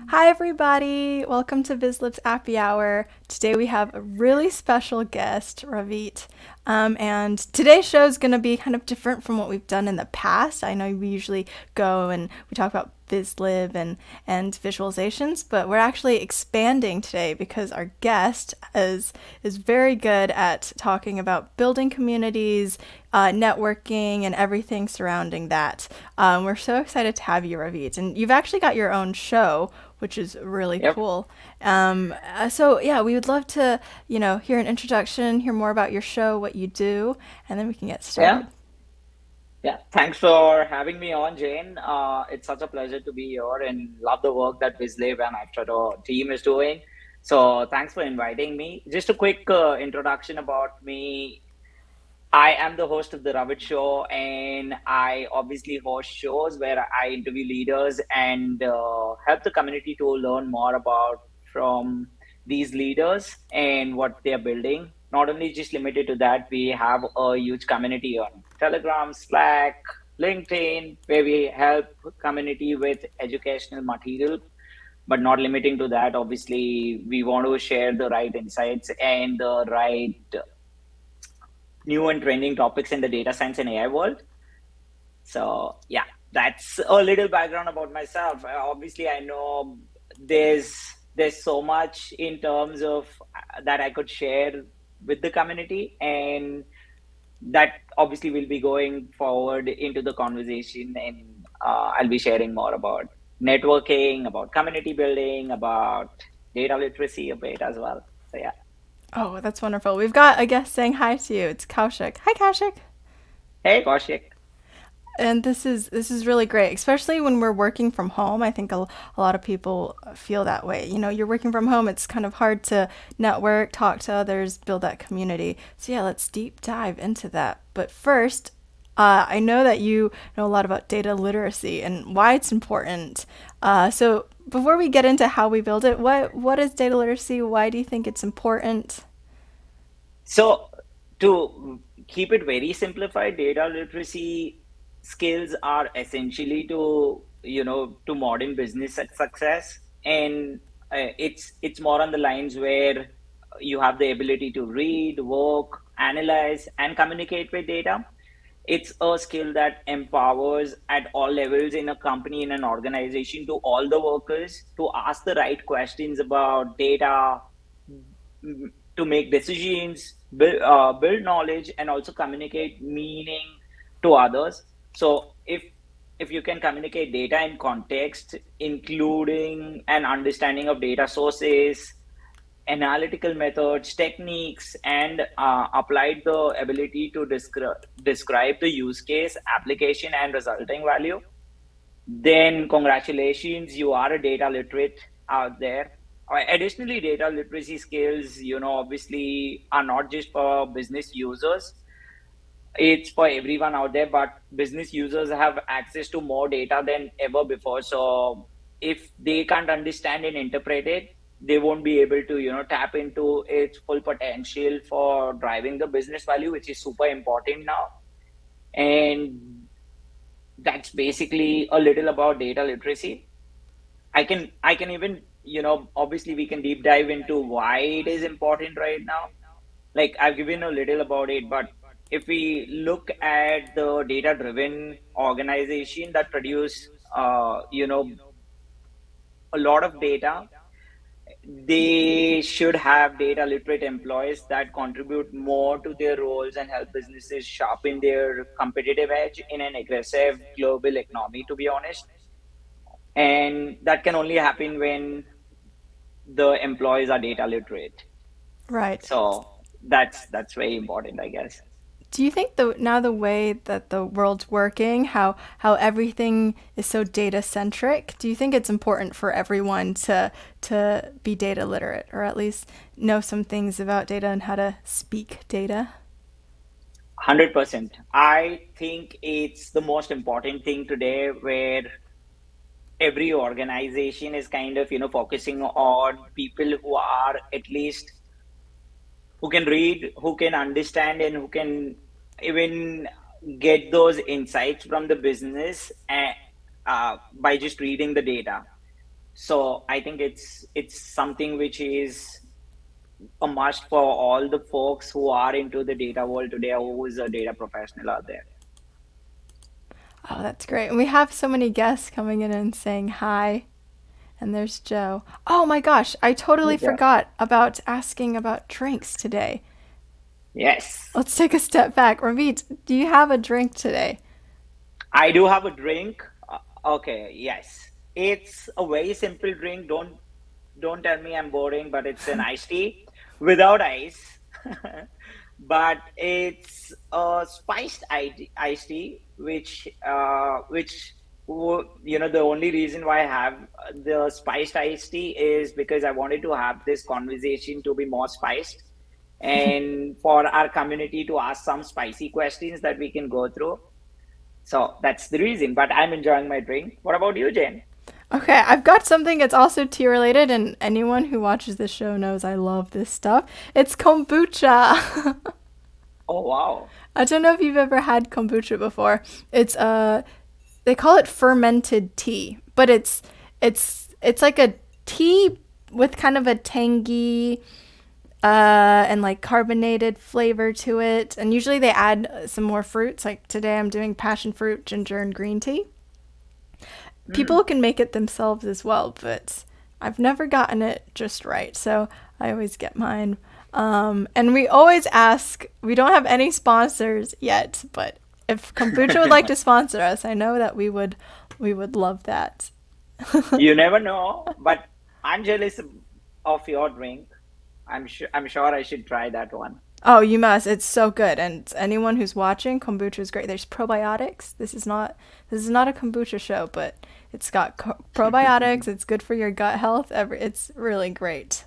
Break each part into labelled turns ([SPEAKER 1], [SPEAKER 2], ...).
[SPEAKER 1] Hi, everybody. Welcome to Vizlib's Appy Hour. Today we have a really special guest, Ravit. And today's show is going to be kind of different from what we've done in the past. I know we usually go and we talk about Vizlib and visualizations, but we're actually expanding today because our guest is very good at talking about building communities, networking, and everything surrounding that. We're so excited to have you, Ravit. And you've actually got your own show, which is really
[SPEAKER 2] Yep.
[SPEAKER 1] cool. So yeah, we would love to, hear an introduction, hear more about your show, what you do, and then we can get
[SPEAKER 2] Yeah.
[SPEAKER 1] started.
[SPEAKER 2] Yeah. Thanks for having me on, Jane. It's such a pleasure to be here and love the work that Vizlib and After team is doing. So thanks for inviting me. Just a quick introduction about me. I am the host of the Ravit Show, and I obviously host shows where I interview leaders and help the community to learn more about from these leaders and what they are building. Not only just limited to that, we have a huge community on Telegram, Slack, LinkedIn, where we help community with educational material, but not limiting to that. Obviously, we want to share the right insights and the right new and trending topics in the data science and AI world. So yeah, that's a little background about myself. Obviously, I know there's there's so much in terms of that I could share with the community, and that obviously will be going forward into the conversation, and I'll be sharing more about networking, about community building, about data literacy a bit as well. So yeah.
[SPEAKER 1] Oh, that's wonderful. We've got a guest saying hi to you. It's Kaushik. Hi, Kaushik.
[SPEAKER 2] Hey, Kaushik.
[SPEAKER 1] And this is really great, especially when we're working from home. I think a lot of people feel that way. You're working from home, it's kind of hard to network, talk to others, build that community. So yeah, let's deep dive into that. But first, I know that you know a lot about data literacy and why it's important. So before we get into how we build it, what is data literacy? Why do you think it's important?
[SPEAKER 2] So, to keep it very simplified, data literacy skills are essentially to modern business success, and it's more on the lines where you have the ability to read, work, analyze, and communicate with data. It's a skill that empowers at all levels in a company, in an organization, to all the workers to ask the right questions about data, to make decisions, build knowledge, and also communicate meaning to others. So if you can communicate data in context, including an understanding of data sources, analytical methods, techniques, and applied the ability to describe the use case, application, and resulting value, then congratulations, you are a data literate out there. Additionally, data literacy skills, obviously are not just for business users, it's for everyone out there, but business users have access to more data than ever before. So if they can't understand and interpret it, they won't be able to, tap into its full potential for driving the business value, which is super important now. And that's basically a little about data literacy. I can even, obviously we can deep dive into why it is important right now. Like I've given a little about it, but if we look at the data driven organization that produce a lot of data, they should have data literate employees that contribute more to their roles and help businesses sharpen their competitive edge in an aggressive global economy, to be honest. And that can only happen when the employees are data literate.
[SPEAKER 1] Right.
[SPEAKER 2] So that's very important, I guess.
[SPEAKER 1] Do you think the way that the world's working, how everything is so data centric, do you think it's important for everyone to be data literate or at least know some things about data and how to speak data?
[SPEAKER 2] 100%. I think it's the most important thing today where every organization is kind of, focusing on people who are at least who can read, who can understand, and who can even get those insights from the business by just reading the data. So I think it's something which is a must for all the folks who are into the data world today, or who is a data professional out there.
[SPEAKER 1] Oh, that's great. And we have so many guests coming in and saying hi. And there's Joe. Oh my gosh, I totally
[SPEAKER 2] Yeah.
[SPEAKER 1] forgot about asking about drinks today.
[SPEAKER 2] Yes.
[SPEAKER 1] Let's take a step back. Ravit, do you have a drink today?
[SPEAKER 2] I do have a drink. Okay, yes. It's a very simple drink. Don't tell me I'm boring, but it's an iced tea without ice. But it's a spiced iced tea, the only reason why I have the spiced iced tea is because I wanted to have this conversation to be more spiced, and for our community to ask some spicy questions that we can go through. So that's the reason. But I'm enjoying my drink. What about you, Jen?
[SPEAKER 1] Okay, I've got something that's also tea related, and anyone who watches this show knows I love this stuff. It's kombucha.
[SPEAKER 2] Oh, wow.
[SPEAKER 1] I don't know if you've ever had kombucha before. It's they call it fermented tea, but it's like a tea with kind of a tangy and like carbonated flavor to it. And usually they add some more fruits. Like today I'm doing passion fruit, ginger, and green tea. People
[SPEAKER 2] Mm.
[SPEAKER 1] can make it themselves as well, but I've never gotten it just right. So I always get mine. And we always ask, we don't have any sponsors yet, but if kombucha would like to sponsor us, I know that we would love that.
[SPEAKER 2] You never know, but I'm jealous of your drink. I'm sure I should try that one.
[SPEAKER 1] Oh, you must. It's so good. And anyone who's watching, kombucha is great. There's probiotics. This is not a kombucha show, but it's got probiotics. It's good for your gut health. It's really great.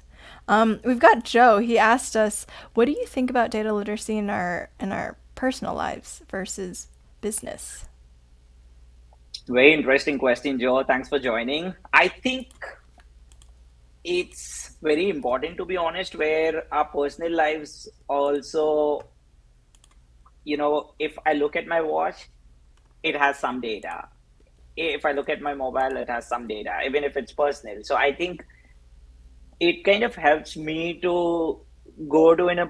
[SPEAKER 1] We've got Joe. He asked us, "What do you think about data literacy in our personal lives versus business?"
[SPEAKER 2] Very interesting question, Joe. Thanks for joining. I think it's very important, to be honest, where our personal lives also, if I look at my watch, it has some data. If I look at my mobile, it has some data, even if it's personal. So I think it kind of helps me to go in a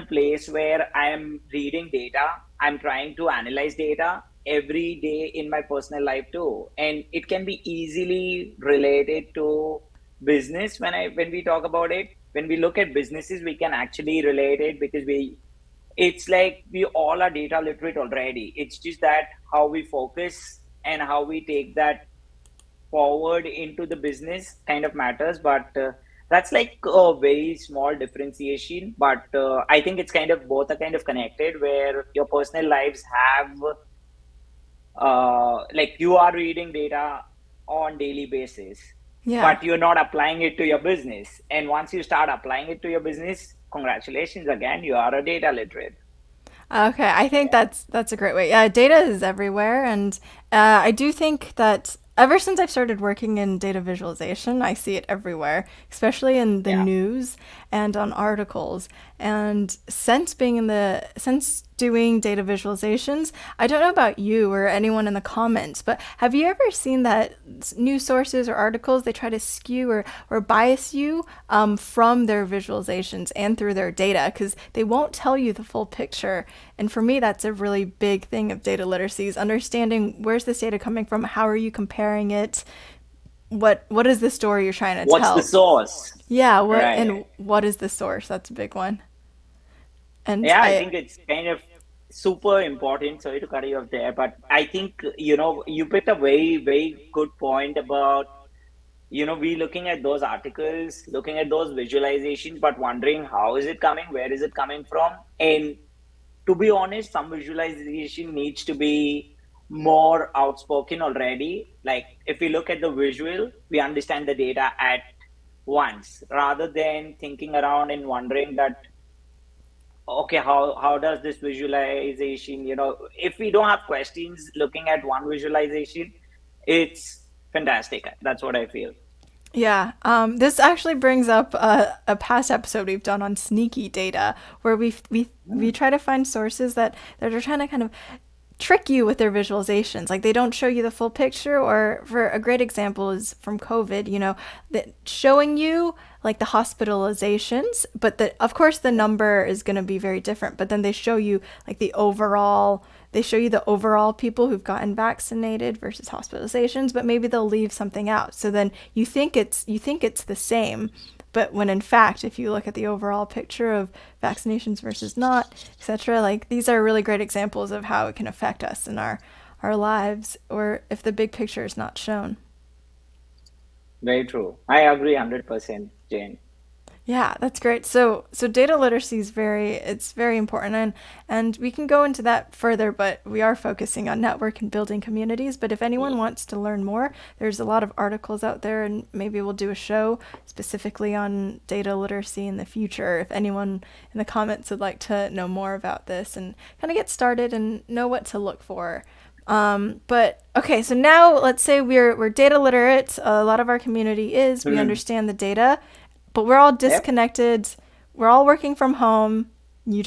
[SPEAKER 2] place where I am reading data. I'm trying to analyze data every day in my personal life too, and it can be easily related to business. When we talk about it, when we look at businesses, we can actually relate it because we it's like we all are data literate already. It's just that how we focus and how we take that forward into the business kind of matters, but that's like a very small differentiation. But I think it's kind of both are kind of connected, where your personal lives have like you are reading data on daily basis,
[SPEAKER 1] Yeah.
[SPEAKER 2] but you're not applying it to your business. And once you start applying it to your business, congratulations again, you are a data literate.
[SPEAKER 1] Okay, I think that's a great way. Yeah, data is everywhere, and I do think that ever since I've started working in data visualization, I see it everywhere, especially in the
[SPEAKER 2] Yeah.
[SPEAKER 1] news and on articles. And since doing data visualizations, I don't know about you or anyone in the comments, but have you ever seen that news sources or articles they try to skew or bias you from their visualizations and through their data because they won't tell you the full picture. And for me, that's a really big thing of data literacy is understanding where's this data coming from, how are you comparing it, what is the story you're trying to
[SPEAKER 2] What's the
[SPEAKER 1] tell.
[SPEAKER 2] source?
[SPEAKER 1] Yeah,
[SPEAKER 2] Right.
[SPEAKER 1] what is the source? That's a big one. And
[SPEAKER 2] Yeah, I
[SPEAKER 1] I
[SPEAKER 2] think it's kind of super important. Sorry to cut you off there, but I think, you picked a very, very good point about, we looking at those articles, looking at those visualizations, but wondering how is it coming, where is it coming from? And to be honest, some visualization needs to be more outspoken already. Like if we look at the visual, we understand the data at once rather than thinking around and wondering that, okay, how does this visualization, if we don't have questions looking at one visualization, it's fantastic. That's what I feel.
[SPEAKER 1] Yeah, this actually brings up a past episode we've done on sneaky data, where we
[SPEAKER 2] Mm.
[SPEAKER 1] try to find sources that are trying to kind of trick you with their visualizations. Like they don't show you the full picture. Or for a great example is from COVID, that showing you like the hospitalizations, but of course the number is going to be very different. But then they show you like they show you the overall people who've gotten vaccinated versus hospitalizations, but maybe they'll leave something out. So then you think it's the same, but when in fact, if you look at the overall picture of vaccinations versus not, etc., like these are really great examples of how it can affect us in our lives, or if the big picture is not shown.
[SPEAKER 2] Very true. I agree 100%, Jane.
[SPEAKER 1] Yeah, that's great. So data literacy is very important, and we can go into that further, but we are focusing on network and building communities. But if anyone wants to learn more, there's a lot of articles out there, and maybe we'll do a show specifically on data literacy in the future if anyone in the comments would like to know more about this and kind of get started and know what to look for. But okay, so now let's say we're data literate. A lot of our community is. We
[SPEAKER 2] Mhm.
[SPEAKER 1] understand the data, but we're all
[SPEAKER 2] Yep.
[SPEAKER 1] disconnected. We're all working from home. You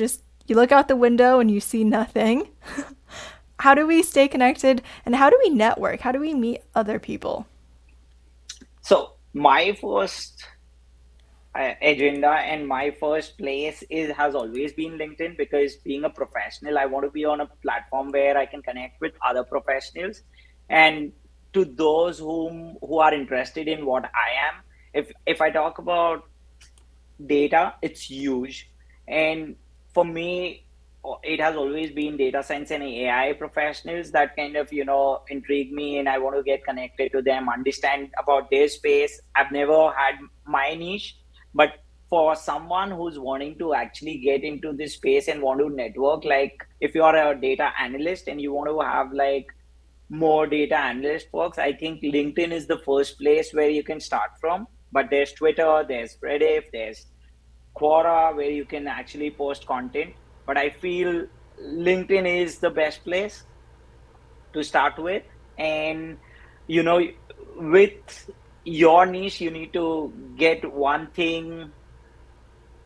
[SPEAKER 1] look out the window and you see nothing. How do we stay connected, and how do we network? How do we meet other people?
[SPEAKER 2] So my first agenda and my first place is has always been LinkedIn, because being a professional, I want to be on a platform where I can connect with other professionals, and to those who are interested in what I am. If I talk about data, it's huge. And for me, it has always been data science and AI professionals that kind of, intrigue me, and I want to get connected to them, understand about their space. I've never had my niche, but for someone who's wanting to actually get into this space and want to network, like if you are a data analyst and you want to have like more data analyst works, I think LinkedIn is the first place where you can start from. But there's Twitter, there's Reddit, there's Quora, where you can actually post content. But I feel LinkedIn is the best place to start with. And, you know, with your niche, you need to get one thing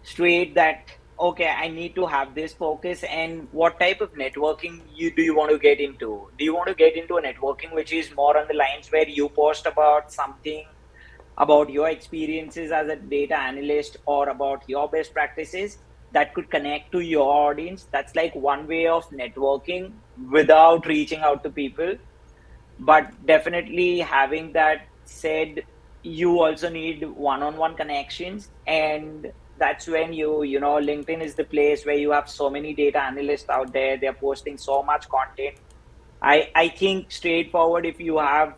[SPEAKER 2] straight, that okay, I need to have this focus. And what type of networking do you want to get into? Do you want to get into a networking which is more on the lines where you post about something, about your experiences as a data analyst, or about your best practices that could connect to your audience? That's like one way of networking without reaching out to people. But definitely, having that said, you also need one-on-one connections. And that's when LinkedIn is the place where you have so many data analysts out there. They're posting so much content. I think straightforward, if you have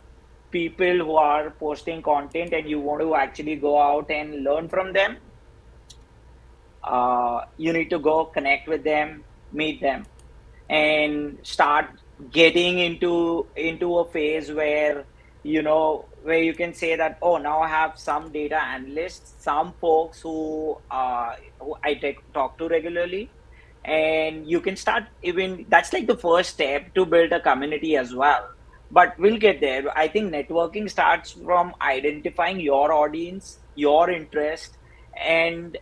[SPEAKER 2] people who are posting content and you want to actually go out and learn from them, you need to go connect with them, meet them, and start getting into a phase where where you can say that, oh, now I have some data analysts, some folks who I talk to regularly. And you can start, even that's like the first step to build a community as well. But we'll get there. I think networking starts from identifying your audience, your interest. And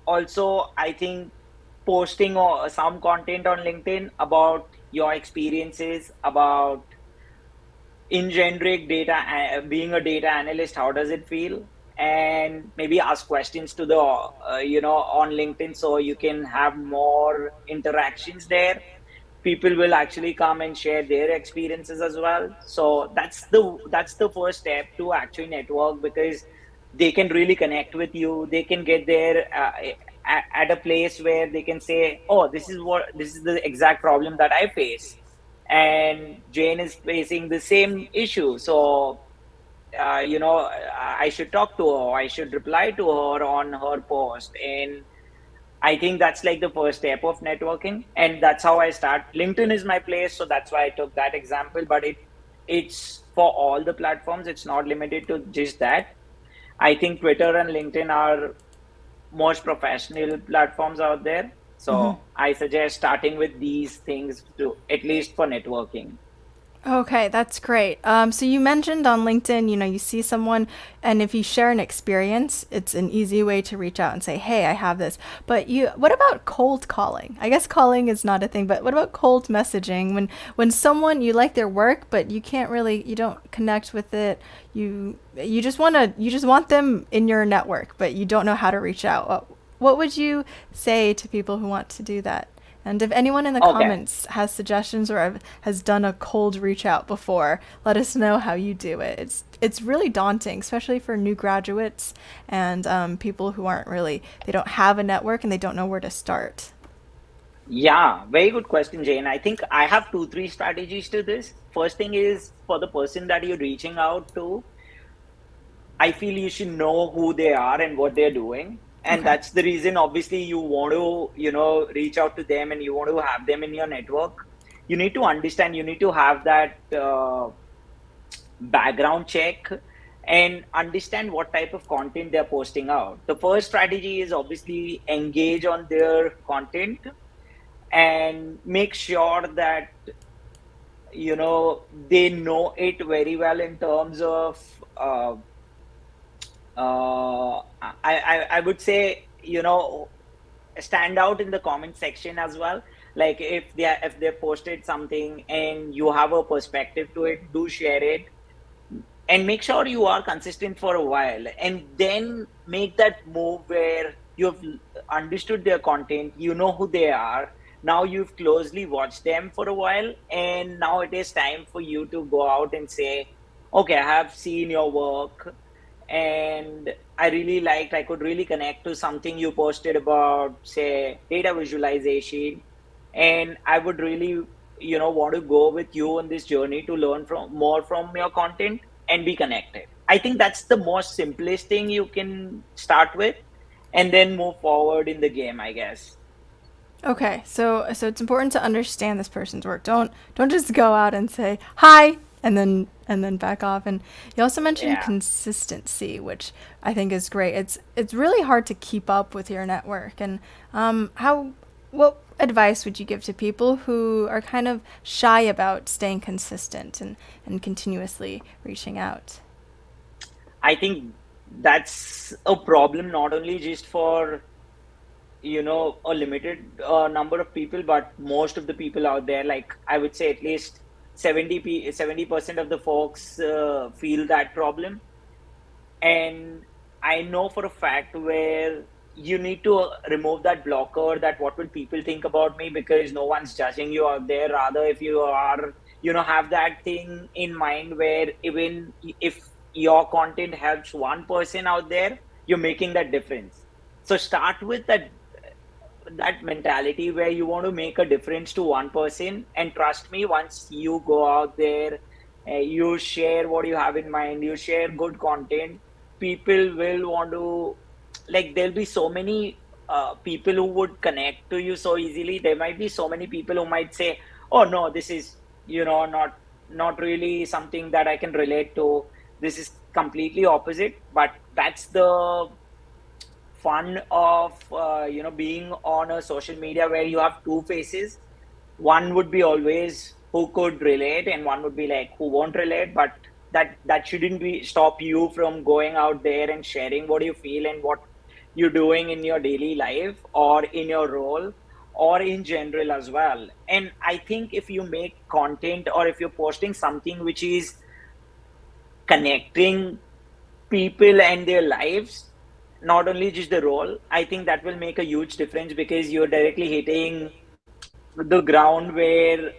[SPEAKER 2] also, I think posting some content on LinkedIn about your experiences, about in generic data, being a data analyst, how does it feel? And maybe ask questions to the on LinkedIn, so you can have more interactions there. People will actually come and share their experiences as well. So that's the first step to actually network, because they can really connect with you. They can get there at a place where they can say, oh, this is the exact problem that I face, and Jane is facing the same issue. So I should talk to her, I should reply to her on her post. And I think that's like the first step of networking. And that's how I start. LinkedIn is my place, so that's why I took that example. But it's for all the platforms, it's not limited to just that. I think Twitter and LinkedIn are most professional platforms out there.
[SPEAKER 1] Hmm.
[SPEAKER 2] So I suggest starting with these things, to at least for networking.
[SPEAKER 1] Okay, that's great. So you mentioned on LinkedIn, you see someone, and if you share an experience, it's an easy way to reach out and say, "Hey, I have this." But what about cold calling? I guess calling is not a thing, but what about cold messaging? When someone you like their work, but you don't connect with it. You just want them in your network, but you don't know how to reach out. What would you say to people who want to do that? And if anyone in the
[SPEAKER 2] Okay.
[SPEAKER 1] comments has suggestions or has done a cold reach out before, let us know how you do it. It's really daunting, especially for new graduates and people who they don't have a network and they don't know where to start.
[SPEAKER 2] Yeah, very good question, Jane. I think I have two, three strategies to this. First thing is for the person that you're reaching out to, I feel you should know who they are and what they're doing. And
[SPEAKER 1] Okay.
[SPEAKER 2] that's the reason, obviously, you want to, reach out to them and you want to have them in your network. You need to understand, you need to have that background check and understand what type of content they're posting out. The first strategy is obviously engage on their content and make sure that they know it very well in terms of I would say stand out in the comment section as well. Like if they posted something and you have a perspective to it, do share it and make sure you are consistent for a while and then make that move where you've understood their content, you know who they are. Now you've closely watched them for a while and now it is time for you to go out and say, okay, I have seen your work and I really liked, I could really connect to something you posted about, say, data visualization. And I would really, want to go with you on this journey to learn from more from your content and be connected. I think that's the most simplest thing you can start with and then move forward in the game, I guess.
[SPEAKER 1] Okay, so it's important to understand this person's work. Don't just go out and say hi and then back off. And you also mentioned
[SPEAKER 2] Yeah.
[SPEAKER 1] consistency, which I think is great. It's really hard to keep up with your network. And how what advice would you give to people who are kind of shy about staying consistent and continuously reaching out?
[SPEAKER 2] I think that's a problem not only just for a limited number of people, but most of the people out there, like I would say at least 70% of the folks feel that problem. And I know for a fact where you need to remove that blocker, that what will people think about me, because no one's judging you out there. Rather, if you are, have that thing in mind where even if your content helps one person out there, you're making that difference. So start with that mentality where you want to make a difference to one person, and trust me, once you go out there, you share what you have in mind, you share good content, people will want to, like, there'll be so many people who would connect to you so easily. There might be so many people who might say, oh no, this is not really something that I can relate to, this is completely opposite. But that's the fun of being on a social media where you have two faces. One would be always who could relate and one would be like who won't relate. But that shouldn't be stop you from going out there and sharing what you feel and what you're doing in your daily life or in your role or in general as well. And I think if you make content or if you're posting something which is connecting people and their lives, not only just the role, I think that will make a huge difference because you're directly hitting the ground where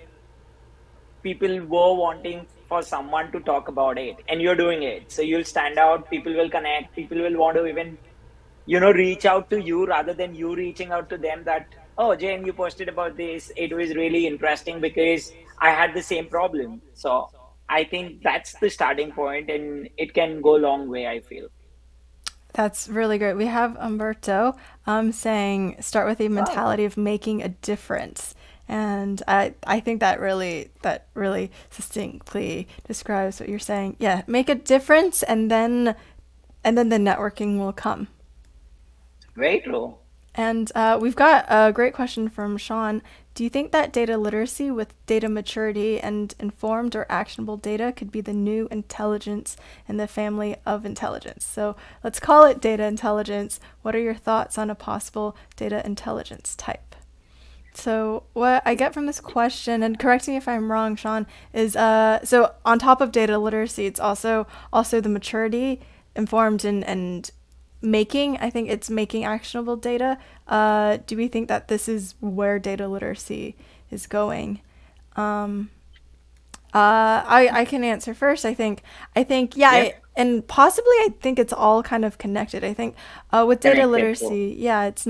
[SPEAKER 2] people were wanting for someone to talk about it and you're doing it. So you'll stand out, people will connect, people will want to even, reach out to you rather than you reaching out to them that, oh, Jane, you posted about this. It was really interesting because I had the same problem. So I think that's the starting point and it can go a long way, I feel.
[SPEAKER 1] That's really great. We have Umberto saying start with a
[SPEAKER 2] Oh,
[SPEAKER 1] mentality of making a difference. And I think that really succinctly describes what you're saying. Yeah, make a difference and then the networking will come.
[SPEAKER 2] very true.
[SPEAKER 1] And we've got a great question from Sean. Do you think that data literacy with data maturity and informed or actionable data could be the new intelligence in the family of intelligence? So let's call it data intelligence. What are your thoughts on a possible data intelligence type? So what I get from this question, and correct me if I'm wrong, Sean, is so on top of data literacy, it's also the maturity, informed and making. I think it's making actionable data. Do we think that this is where data literacy is going? Um, I can answer first. I think yeah,
[SPEAKER 2] Yeah.
[SPEAKER 1] and possibly I think it's all kind of connected. I think with data
[SPEAKER 2] Connected to.
[SPEAKER 1] literacy, yeah, it's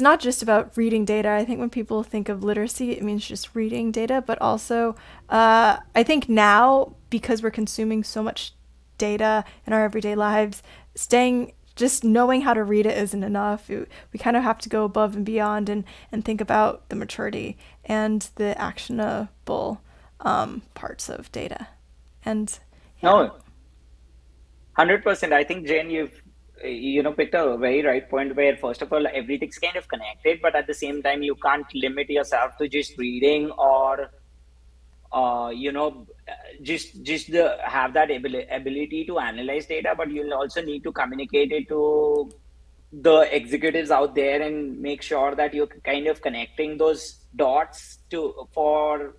[SPEAKER 1] not just about reading data. I think when people think of literacy, it means just reading data, but also I think now because we're consuming so much data in our everyday lives, staying just knowing how to read it isn't enough. We kind of have to go above and beyond and think about the maturity and the actionable parts of data. And yeah.
[SPEAKER 2] No, 100%. I think, Jane, you've picked a very right point where, first of all, everything's kind of connected, but at the same time, you can't limit yourself to just reading or just have that ability to analyze data, but you'll also need to communicate it to the executives out there and make sure that you're kind of connecting those dots to for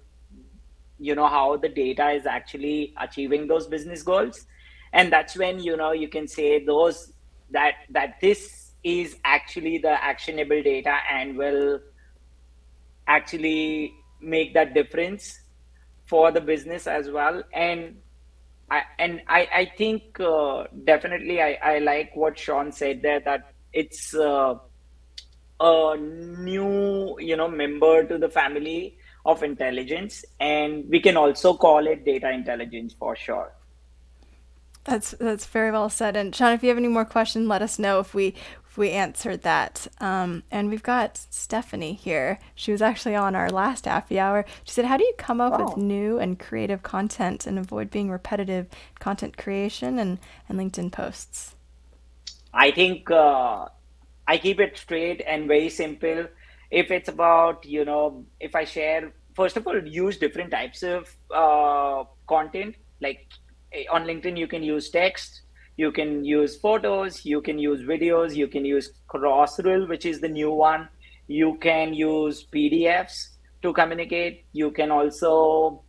[SPEAKER 2] how the data is actually achieving those business goals. And that's when you can say those that this is actually the actionable data and will actually make that difference for the business as well. And I think definitely I like what Sean said there, that it's a new member to the family of intelligence, and we can also call it data intelligence for sure.
[SPEAKER 1] That's very well said. And Sean, if you have any more questions, let us know if we answered that. And we've got Stephanie here. She was actually on our last Appy Hour. She said, "How do you come up with
[SPEAKER 2] Wow.
[SPEAKER 1] new and creative content and avoid being repetitive content creation and LinkedIn posts?"
[SPEAKER 2] I think I keep it straight and very simple. If it's about, if I share, first of all, use different types of content. Like on LinkedIn, you can use text, you can use photos, you can use videos, you can use Crossreel, which is the new one. You can use PDFs to communicate. You can also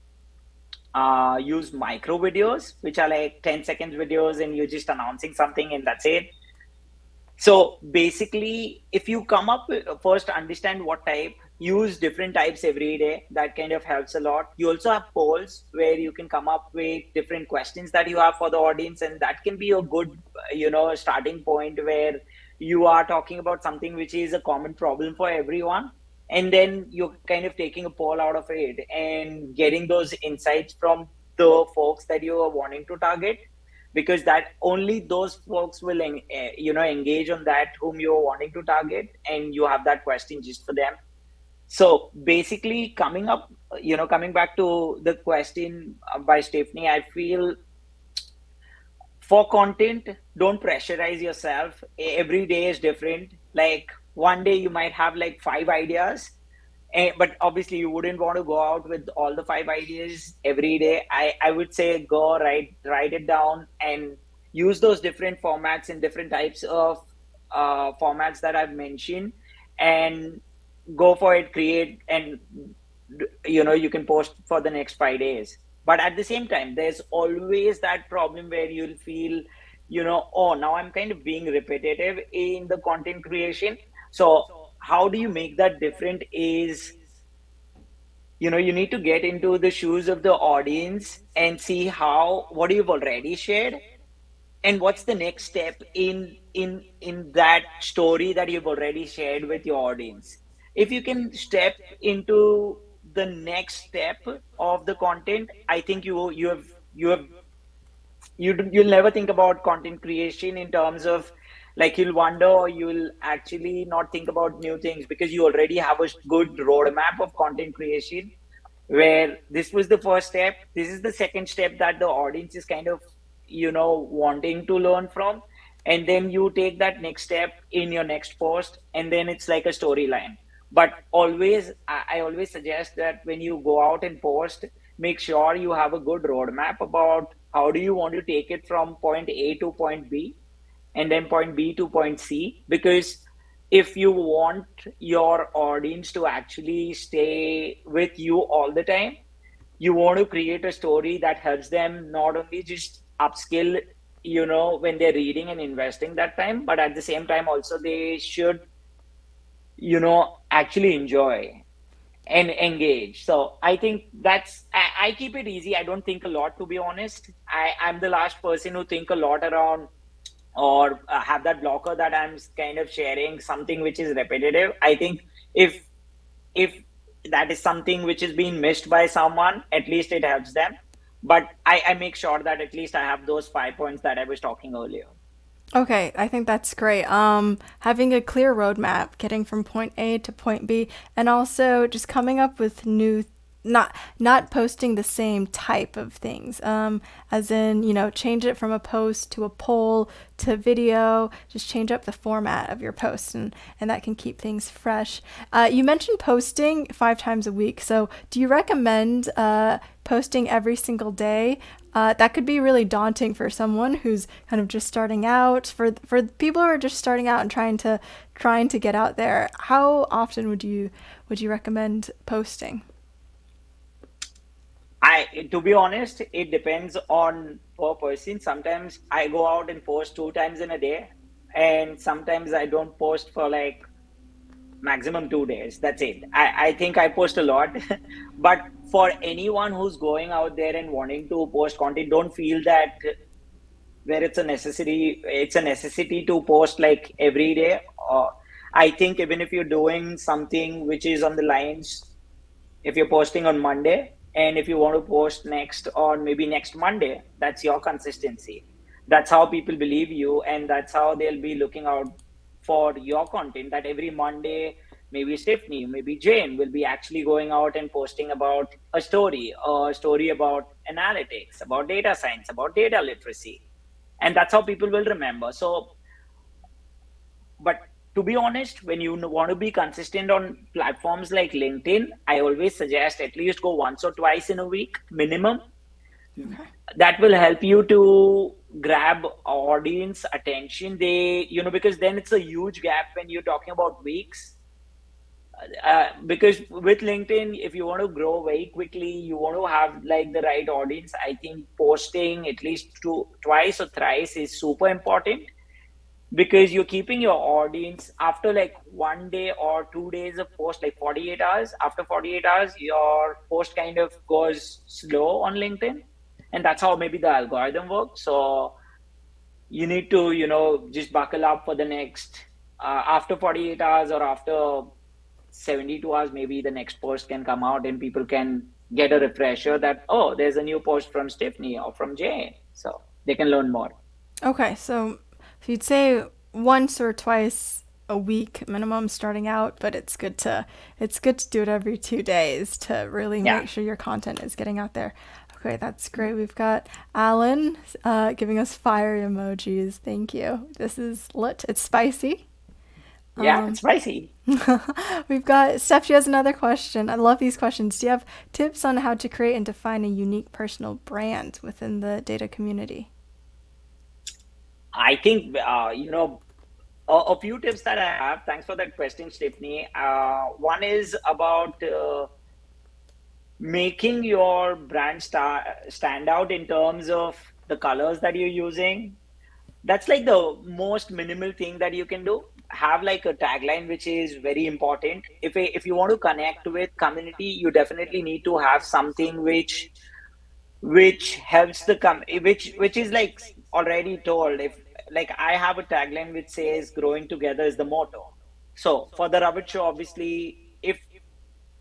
[SPEAKER 2] use micro videos, which are like 10 seconds videos, and you're just announcing something and that's it. So basically, if you come up with, first understand what type, use different types every day. That kind of helps a lot. You also have polls where you can come up with different questions that you have for the audience, and that can be a good, starting point where you are talking about something which is a common problem for everyone. And then you're kind of taking a poll out of it and getting those insights from the folks that you are wanting to target, because that only those folks will engage on that whom you're wanting to target, and you have that question just for them. So basically, coming back to the question by Stephanie, I feel for content, don't pressurize yourself. Every day is different. Like one day you might have like 5 ideas, but obviously you wouldn't want to go out with all the 5 ideas every day. I would say go write it down and use those different formats and different types of formats that I've mentioned, and go for it, create, and you can post for the next 5 days. But at the same time, there's always that problem where you'll feel, oh, now I'm kind of being repetitive in the content creation. So how do you make that different is, you need to get into the shoes of the audience and see how what you've already shared and what's the next step in that story that you've already shared with your audience. If you can step into the next step of the content, I think you'll never think about content creation in terms of, like, you'll wonder, or you'll actually not think about new things, because you already have a good roadmap of content creation, where this was the first step, this is the second step that the audience is kind of wanting to learn from, and then you take that next step in your next post, and then it's like a storyline. But always, I always suggest that when you go out and post, make sure you have a good roadmap about how do you want to take it from point A to point B, and then point B to point C. Because if you want your audience to actually stay with you all the time, you want to create a story that helps them not only just upskill, when they're reading and investing that time, but at the same time also they should, actually enjoy and engage. So I think I keep it easy. I don't think a lot, to be honest. I'm the last person who think a lot around, or have that blocker that I'm kind of sharing something which is repetitive. I think if if that is something which is being missed by someone, at least it helps them. But I make sure that at least I have those 5 points that I was talking earlier.
[SPEAKER 1] Okay, I think that's great. Having a clear roadmap, getting from point A to point B, and also just coming up with new, not posting the same type of things. As in, change it from a post to a poll to video. Just change up the format of your posts, and that can keep things fresh. You mentioned posting 5 times a week. So, do you recommend posting every single day? That could be really daunting for someone who's kind of just starting out. For people who are just starting out and trying to get out there, how often would you recommend posting?
[SPEAKER 2] To be honest, it depends on per person. Sometimes I go out and post 2 times in a day, and sometimes I don't post for like maximum 2 days. That's it. I think I post a lot. But for anyone who's going out there and wanting to post content, don't feel that where it's a necessity to post like every day. I think even if you're doing something which is on the lines, if you're posting on Monday, and if you want to post next or maybe next Monday, that's your consistency. That's how people believe you, and that's how they'll be looking out for your content. That every Monday, maybe Stephanie, maybe Jane will be actually going out and posting about a story about analytics, about data science, about data literacy. And that's how people will remember. So, but to be honest, when you want to be consistent on platforms like LinkedIn, I always suggest at least go once or twice in a week minimum.
[SPEAKER 1] Okay.
[SPEAKER 2] That will help you to grab audience attention. Because then it's a huge gap when you're talking about weeks. Because with LinkedIn, if you want to grow very quickly, you want to have like the right audience. I think posting at least twice or thrice is super important, because you're keeping your audience after like 1 day or 2 days of post, like 48 hours. After 48 hours, your post kind of goes slow on LinkedIn. And that's how maybe the algorithm works. So you need to, just buckle up for the next, after 48 hours or after 72 hours, maybe the next post can come out and people can get a refresher that, oh, there's a new post from Stephanie or from Jane. So they can learn more.
[SPEAKER 1] Okay, so you'd say once or twice a week minimum starting out, but it's good to do it every 2 days to really
[SPEAKER 2] Yeah.
[SPEAKER 1] make sure your content is getting out there. Okay, that's great. We've got Alan giving us fire emojis. Thank you. This is lit. It's spicy.
[SPEAKER 2] Yeah, it's
[SPEAKER 1] Um,
[SPEAKER 2] spicy.
[SPEAKER 1] we've got Steph. She has another question. I love these questions. Do you have tips on how to create and define a unique personal brand within the data community?
[SPEAKER 2] I think, a few tips that I have. Thanks for that question, Stephanie. One is about making your brand stand out in terms of the colors that you're using. That's like the most minimal thing that you can do. Have like a tagline, which is very important. If you want to connect with community, you definitely need to have something which helps which is like already told. If like I have a tagline which says growing together is the motto. So for the Rabbit Show, obviously, if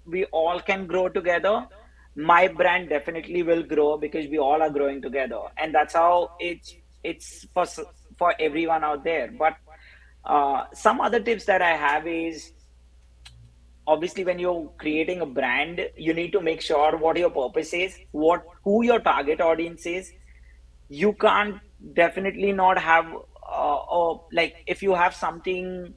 [SPEAKER 2] we all can grow together, my brand definitely will grow because we all are growing together. And that's how it's for everyone out there. But some other tips that I have is, obviously, when you're creating a brand, you need to make sure what your purpose is, who your target audience is. You can't definitely not have or like if you have something,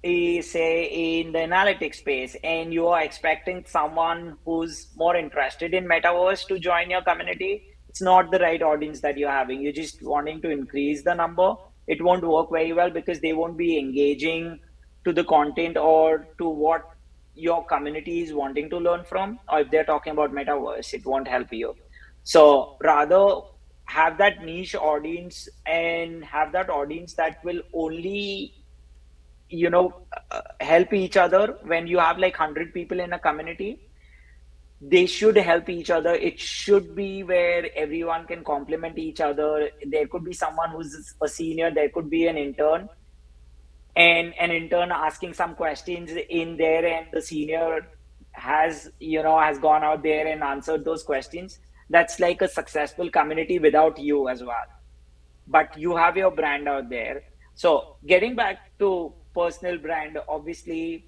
[SPEAKER 2] say in the analytics space, and you are expecting someone who's more interested in metaverse to join your community, it's not the right audience that you're having. You're just wanting to increase the number. It won't work very well because they won't be engaging to the content or to what your community is wanting to learn from. Or if they're talking about metaverse, it won't help you. So rather have that niche audience and have that audience that will only, help each other. When you have like 100 people in a community, they should help each other. It should be where everyone can complement each other. There could be someone who's a senior, there could be an intern, and an intern asking some questions in there, and the senior has gone out there and answered those questions. That's like a successful community without you as well, but you have your brand out there. So getting back to personal brand, obviously,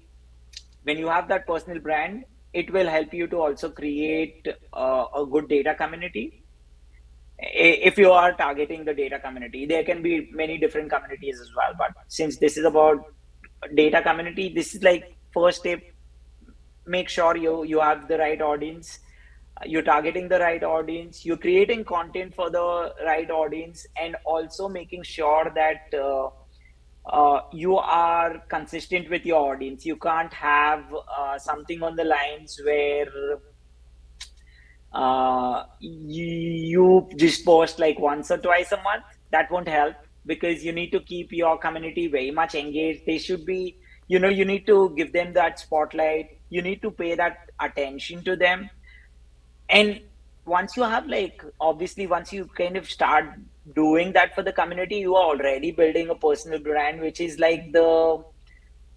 [SPEAKER 2] when you have that personal brand, it will help you to also create a good data community. If you are targeting the data community, there can be many different communities as well. But since this is about data community, this is like first step. Make sure you have the right audience, you're targeting the right audience, you're creating content for the right audience, and also making sure that you are consistent with your audience. You can't have something on the lines where you just post like once or twice a month. That won't help, because you need to keep your community very much engaged. They should be, you need to give them that spotlight. You need to pay that attention to them. And once you have like, obviously, once you kind of start doing that for the community, you are already building a personal brand, which is like the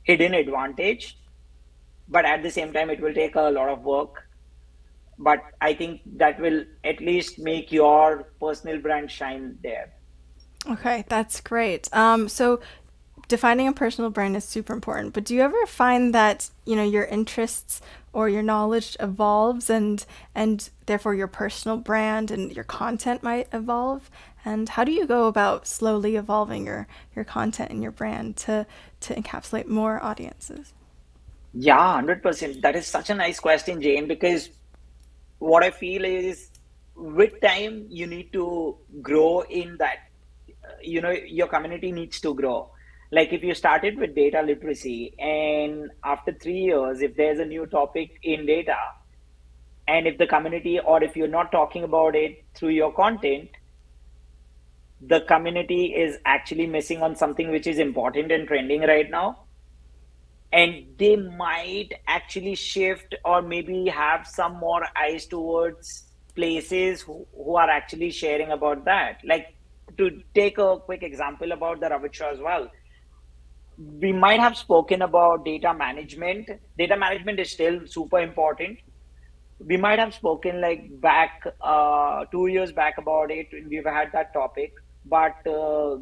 [SPEAKER 2] hidden advantage. But at the same time, it will take a lot of work. But I think that will at least make your personal brand shine there.
[SPEAKER 1] Okay, that's great. So defining a personal brand is super important, but do you ever find that, your interests or your knowledge evolves and therefore your personal brand and your content might evolve? And how do you go about slowly evolving your content and your brand to encapsulate more audiences?
[SPEAKER 2] Yeah, 100%. That is such a nice question, Jane, because what I feel is with time, you need to grow in that, your community needs to grow. Like if you started with data literacy, and after 3 years, if there's a new topic in data, and if the community, or if you're not talking about it through your content, the community is actually missing on something which is important and trending right now. And they might actually shift or maybe have some more eyes towards places who are actually sharing about that. Like, to take a quick example about the Ravit show as well, we might have spoken about data management. Data management is still super important. We might have spoken like back 2 years back about it, and we've had that topic. But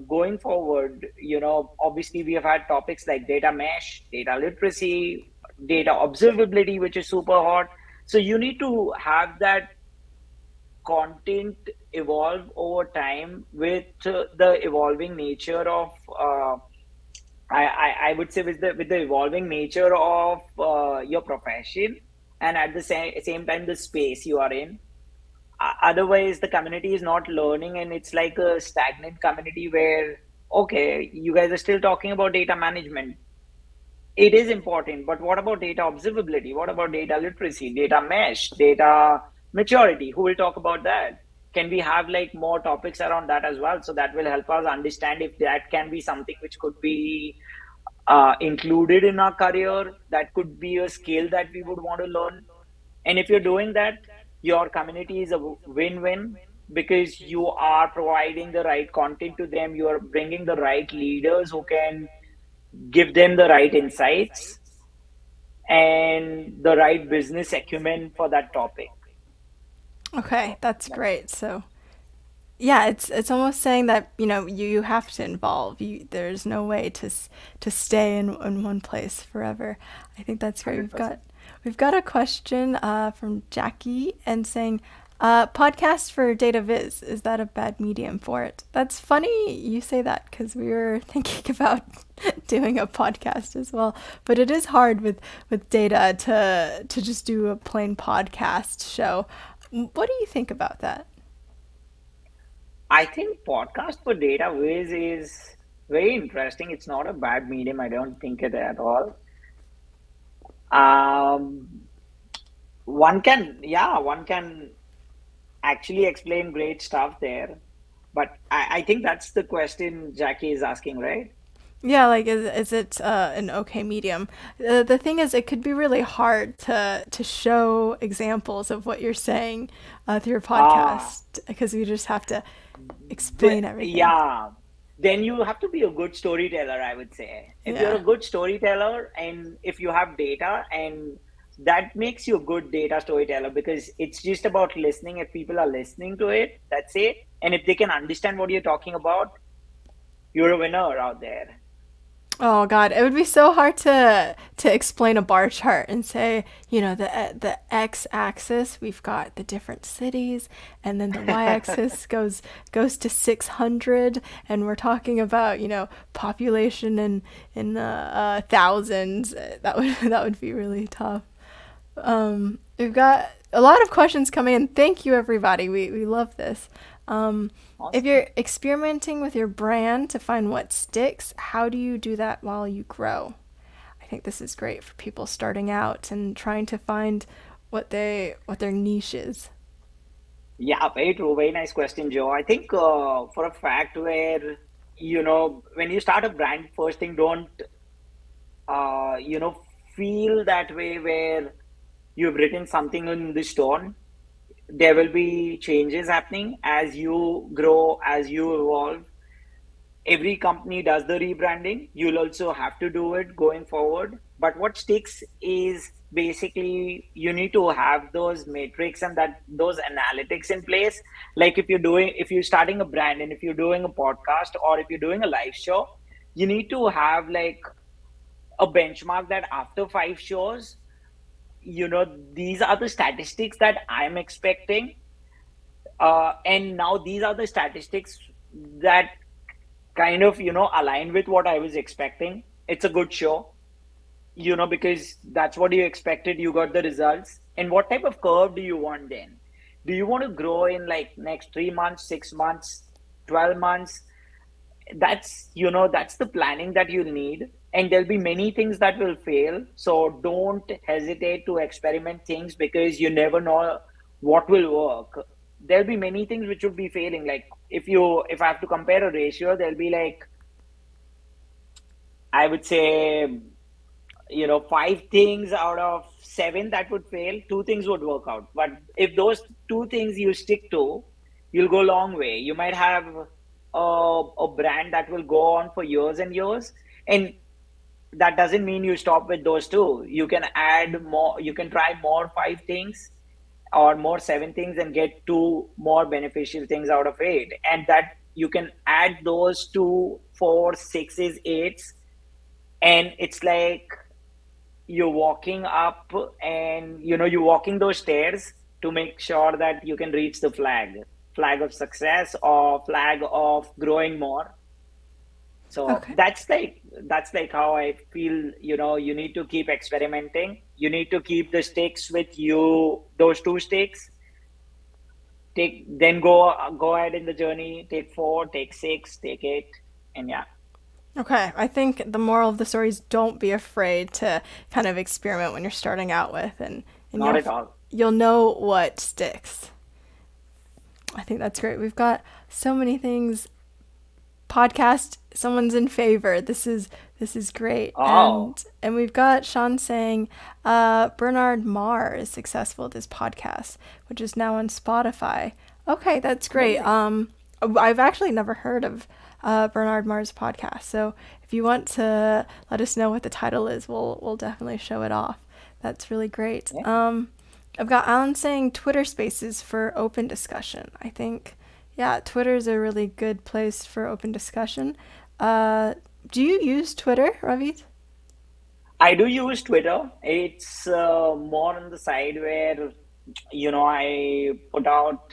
[SPEAKER 2] going forward, obviously we have had topics like data mesh, data literacy, data observability, which is super hot. So you need to have that content evolve over time with the evolving nature of I would say with the evolving nature of your profession, and at the same time the space you are in. Otherwise, the community is not learning, and it's like a stagnant community where, okay, you guys are still talking about data management. It is important, but what about data observability? What about data literacy, data mesh, data maturity? Who will talk about that? Can we have like more topics around that as well? So that will help us understand if that can be something which could be included in our career. That could be a skill that we would want to learn. And if you're doing that, your community is a win-win, because you are providing the right content to them. You are bringing the right leaders who can give them the right insights and the right business acumen for that topic.
[SPEAKER 1] Okay,
[SPEAKER 2] So,
[SPEAKER 1] that's
[SPEAKER 2] yeah,
[SPEAKER 1] great. So yeah, it's almost saying that you have to involve. There's no way to stay in one place forever. I think that's great.
[SPEAKER 2] 100%.
[SPEAKER 1] We've got a question from Jackie and saying, Podcast for data viz. Is that a bad medium for it? That's funny you say that because we were thinking about doing a podcast as well. But it is hard with data to just do a plain podcast show. What do you think about that?
[SPEAKER 2] I think podcast for data viz is very interesting. It's not a bad medium. I don't think it at all. Um, one can actually explain great stuff there. But I think that's the question Jackie is asking, right?
[SPEAKER 1] Yeah, like is it an okay medium? The thing is, it could be really hard to show examples of what you're saying through your
[SPEAKER 2] Ah,
[SPEAKER 1] podcast because you just have to explain everything.
[SPEAKER 2] yeah. Then you have to be a good storyteller, I would say. If you're
[SPEAKER 1] Yeah.
[SPEAKER 2] a good storyteller and if you have data, and that makes you a good data storyteller because it's just about listening. If people are listening to it, that's it. And if they can understand what you're talking about, you're a winner out there.
[SPEAKER 1] Oh God, it would be so hard to explain a bar chart and say, the x-axis we've got the different cities, and then the y-axis goes to 600, and we're talking about population in the thousands. That would that would be really tough. We've got a lot of questions coming in. Thank you, everybody. We love this. If
[SPEAKER 2] Awesome.
[SPEAKER 1] you're experimenting with your brand to find what sticks, how do you do that while you grow? I think this is great for people starting out and trying to find what their niche is.
[SPEAKER 2] Yeah, very true. Very nice question, Joe. I think for a fact where, when you start a brand, first thing, don't, uh, you know, feel that way where you've written something in the stone. There will be changes happening as you grow, as you evolve. Every company does the rebranding. You'll also have to do it going forward. But what sticks is basically you need to have those metrics and that those analytics in place. Like if you're starting a brand and if you're doing a podcast or if you're doing a live show, you need to have like a benchmark that after 5 shows, these are the statistics that I'm expecting. And now these are the statistics that kind of align with what I was expecting. It's a good show, because that's what you expected. You got the results. And what type of curve do you want then? Do you want to grow in like next 3 months, 6 months, 12 months? That's the planning that you'll need. And there'll be many things that will fail. So don't hesitate to experiment things because you never know what will work. There'll be many things which will be failing. Like if I have to compare a ratio, there'll be like, I would say, five things out of seven that would fail, two things would work out. But if those two things you stick to, you'll go a long way. You might have a brand that will go on for years and years. And that doesn't mean you stop with those two. You can add more, you can try more five things or more seven things and get two more beneficial things out of it. And that you can add those two, four, sixes, eights. And it's like you're walking up and you're walking those stairs to make sure that you can reach the flag of success or flag of growing more. So
[SPEAKER 1] Okay.
[SPEAKER 2] that's like how I feel. You need to keep experimenting. You need to keep the stakes with you, those two stakes. Then go ahead in the journey. Take four, take six, take eight, and yeah,
[SPEAKER 1] Okay. I think the moral of the story is don't be afraid to kind of experiment when you're starting out with, and
[SPEAKER 2] not at all.
[SPEAKER 1] you'll know what sticks. I think that's great. We've got so many things. Podcast, someone's in favor. This is great.
[SPEAKER 2] Oh,
[SPEAKER 1] And we've got Sean saying Bernard Marr is successful with his podcast, which is now on Spotify. Okay, that's great.
[SPEAKER 2] amazing.
[SPEAKER 1] I've actually never heard of Bernard Marr's podcast. So if you want to let us know what the title is, we'll definitely show it off. That's really great.
[SPEAKER 2] Yeah.
[SPEAKER 1] I've got Alan saying Twitter Spaces for open discussion. I think, yeah, Twitter is a really good place for open discussion. Uh, do you use Twitter, Ravit?
[SPEAKER 2] I do use Twitter. It's more on the side where I put out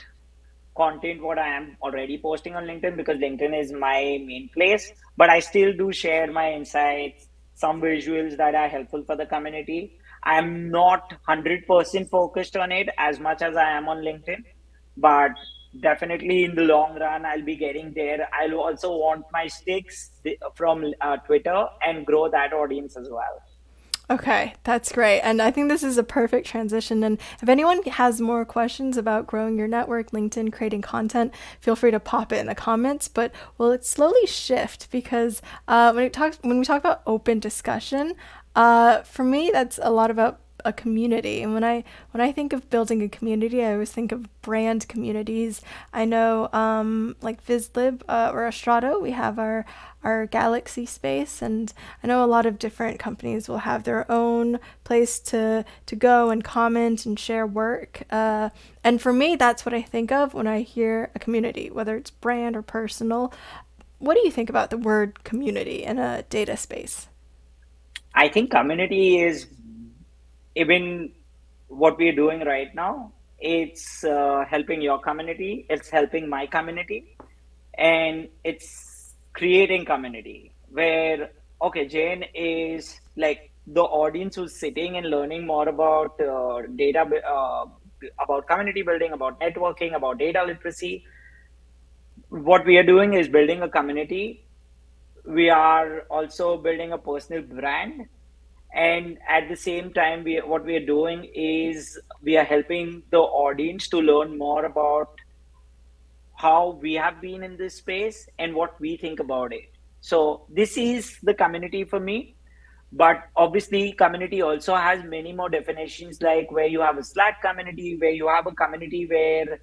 [SPEAKER 2] content what I am already posting on LinkedIn because LinkedIn is my main place, but I still do share my insights, some visuals that are helpful for the community. I'm not 100% focused on it as much as I am on LinkedIn, but definitely in the long run, I'll be getting there. I'll also want my sticks from Twitter and grow that audience as well.
[SPEAKER 1] Okay, that's great. And I think this is a perfect transition. And if anyone has more questions about growing your network, LinkedIn, creating content, feel free to pop it in the comments. But will it slowly shift because when we talk about open discussion, for me that's a lot about a community. And when I think of building a community, I always think of brand communities. I know like Vizlib or Estrado, we have our Galaxy space, and I know a lot of different companies will have their own place to go and comment and share work. And for me, that's what I think of when I hear a community, whether it's brand or personal. What do you think about the word community in a data space?
[SPEAKER 2] I think community is even what we're doing right now. It's helping your community, it's helping my community, and it's creating community where, okay, Jane is like the audience who's sitting and learning more about about community building, about networking, about data literacy. What we are doing is building a community. We are also building a personal brand, and at the same time what we are doing is we are helping the audience to learn more about how we have been in this space and what we think about it. So this is the community for me. But obviously, community also has many more definitions, like where you have a Slack community, where you have a community where